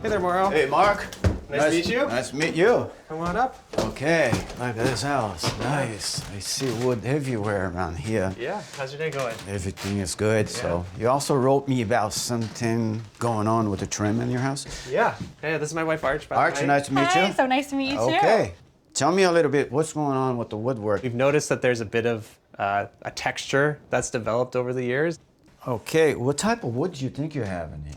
Hey there, Mauro. Hey, Mark. Nice to meet you. Nice to meet you. Come on up. Okay, look at this house. Nice. I see wood everywhere around here. Yeah, how's your day going? Everything is good. So you also wrote me about something going on with the trim in your house. Yeah. Hey, this is my wife, Arch. By the Arch, way. nice to meet Hi, you. so nice to meet you too. Okay. Tell me a little bit what's going on with the woodwork. We've noticed that there's a bit of a texture that's developed over the years. Okay, what type of wood do you think you have in here?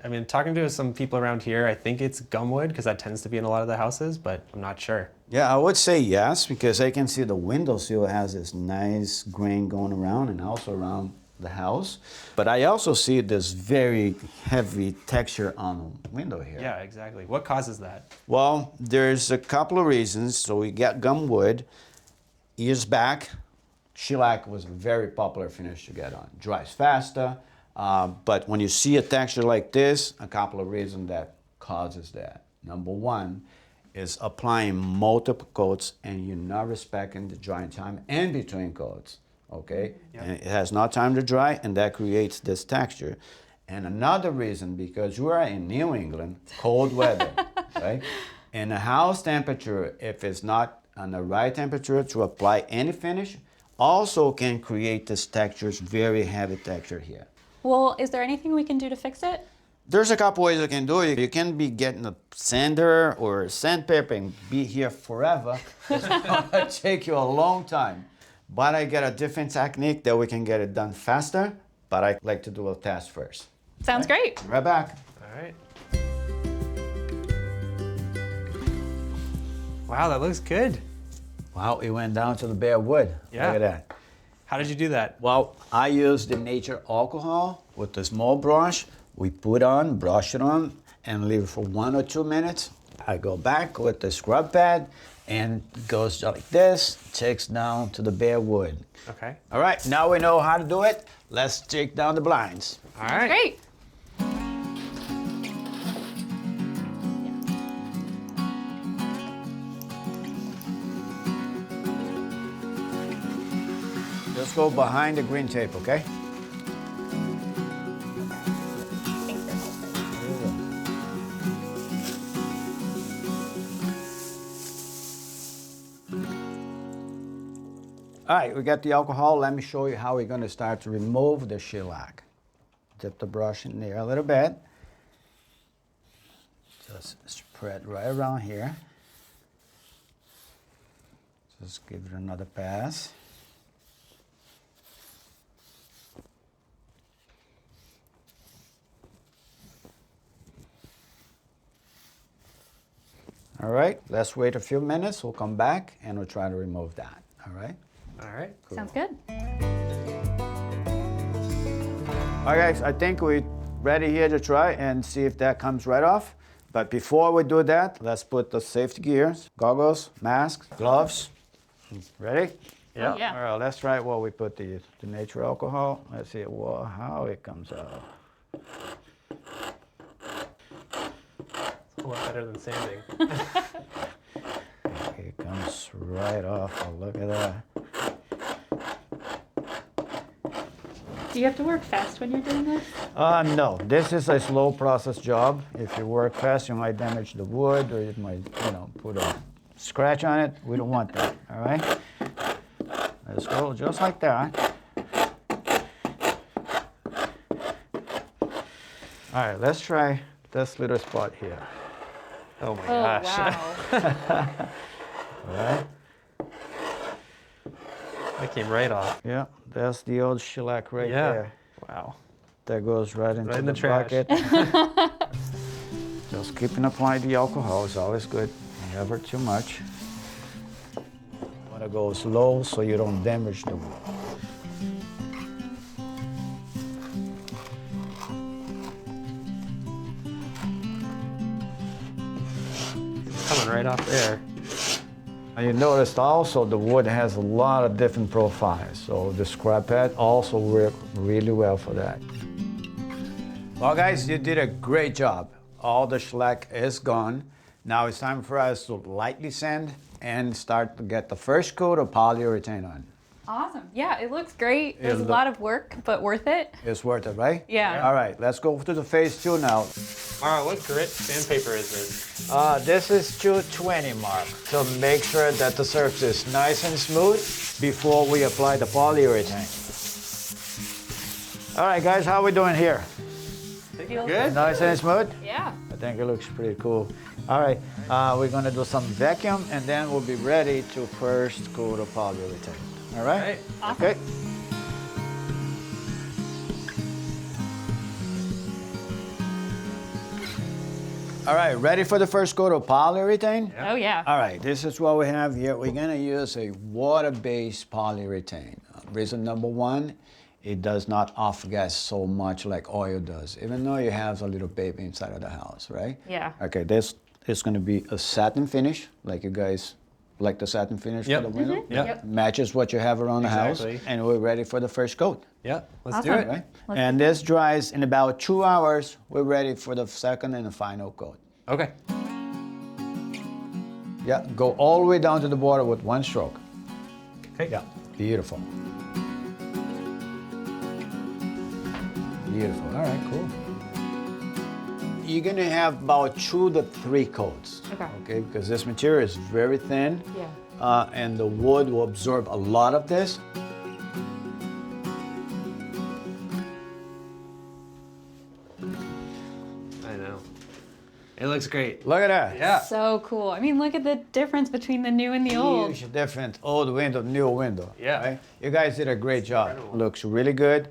I mean, talking to some people around here, I think it's gumwood because that tends to be in a lot of the houses, but I'm not sure. Yeah, I would say yes, because I can see the windowsill has this nice grain going around and also around the house. But I also see this very heavy texture on the window here. Yeah, exactly. What causes that? Well, there's a couple of reasons. So we got gum wood. Years back, shellac was a very popular finish to get on. Dries faster, but when you see a texture like this, a couple of reasons that causes that. Number one is applying multiple coats and you're not respecting the drying time in between coats, okay? Yep. And it has no time to dry, and that creates this texture. And another reason, because we are in New England, cold weather, right? And the house temperature, if it's not on the right temperature to apply any finish, also can create this textures, very heavy texture here. Well, is there anything we can do to fix it? There's a couple ways you can do it. You can be getting a sander or sandpaper and be here forever. It's gonna take you a long time. But I get a different technique that we can get it done faster, but I like to do a test first. Sounds great. Right back. All right. Wow, that looks good. Wow, it went down to the bare wood. Yeah. Look at that. How did you do that? Well, I use the nature alcohol with a small brush. We put on, brush it on, and leave it for 1 or 2 minutes. I go back with the scrub pad, and it goes like this, takes down to the bare wood. Okay. All right, now we know how to do it. Let's take down the blinds. All right. Great. Just go behind the green tape, okay? All right, we got the alcohol. Let me show you how we're going to start to remove the shellac. Dip the brush in there a little bit. Just spread right around here. Just give it another pass. All right, let's wait a few minutes. We'll come back and we'll try to remove that. All right? All right. Cool. Sounds good. All right, guys, I think we're ready here to try and see if that comes right off. But before we do that, let's put the safety gears, goggles, masks, gloves. Ready? Yeah. Oh, yeah. All right, let's try it while we put the nature alcohol. Let's see how it comes out. It's a lot better than sanding. It comes right off. Oh, look at that. Do you have to work fast when you're doing this? No, this is a slow process job. If you work fast, you might damage the wood, or it might, put a scratch on it. We don't want that, all right? Let's go just like that. All right, let's try this little spot here. Oh my Oh, gosh. wow. All right? That came right off. Yeah, that's the old shellac right Yeah. there. Wow. That goes right into Right in the trash. bucket. Just keeping applying the alcohol is always good. Never too much. You want to go slow so you don't damage the wood. Coming right off there. And you noticed also the wood has a lot of different profiles, so the scrap pad also works really well for that. Well, guys, you did a great job. All the shellac is gone. Now it's time for us to lightly sand and start to get the first coat of polyurethane on. Awesome. Yeah, it looks great. There's a look- lot of work, but worth it. It's worth it, right? Yeah. All right, let's go to the phase 2 now. Mauro, what grit sandpaper is this? This is 220 mark. So make sure that the surface is nice and smooth before we apply the polyurethane. All right, guys, how we doing here? Feels Good. Nice and smooth? Yeah. I think it looks pretty cool. All right, we're gonna do some vacuum and then we'll be ready to first coat the polyurethane. All right? Right. Awesome. Okay. All right, ready for the first coat of polyurethane? Yeah. Oh, yeah. All right, this is what we have here. We're gonna use a water-based polyurethane. Reason number one, it does not off-gas so much like oil does, even though you have a little baby inside of the house, right? Yeah. Okay, this is gonna be a satin finish, like you guys like the satin finish Yep. for the window. Yep. Matches what you have around the house, Exactly. and we're ready for the first coat. Yeah, let's Awesome. do it. Right? Let's And this dries in about 2 hours. We're ready for the second and the final coat. Okay. Yeah, go all the way down to the border with one stroke. Okay. Yeah, beautiful. Beautiful. All right, cool. You're gonna have about 2 to 3 coats. Okay. Because this material is very thin. Yeah. And the wood will absorb a lot of this. I know. It looks great. Look at that. Yeah. So cool. I mean, look at the difference between the new and the old. Huge difference. Old window, new window. Yeah. Right? You guys did a great job. Incredible. Looks really good.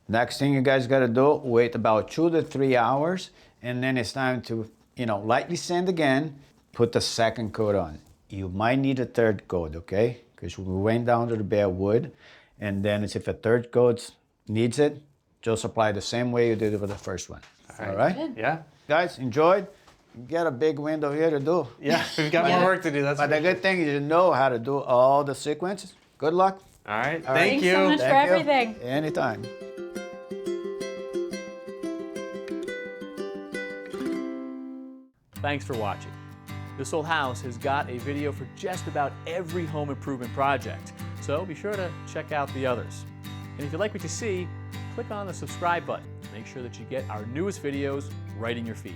Next thing you guys got to do, wait about 2 to 3 hours, and then it's time to, lightly sand again. Put the second coat on. You might need a third coat, okay? Because we went down to the bare wood, and then if a third coat needs it, just apply the same way you did it with the first one. All right? Good. Yeah. Guys, enjoyed. You got a big window here to do. Yeah. We've got Yeah. more work to do. That's But the good thing is you know how to do all the sequences. Good luck. All right. All right. Thank Thanks you. so much. For Thank you. everything. Anytime. Thanks for watching. This Old House has got a video for just about every home improvement project, so be sure to check out the others. And if you like what you see, click on the subscribe button. Make sure that you get our newest videos right in your feed.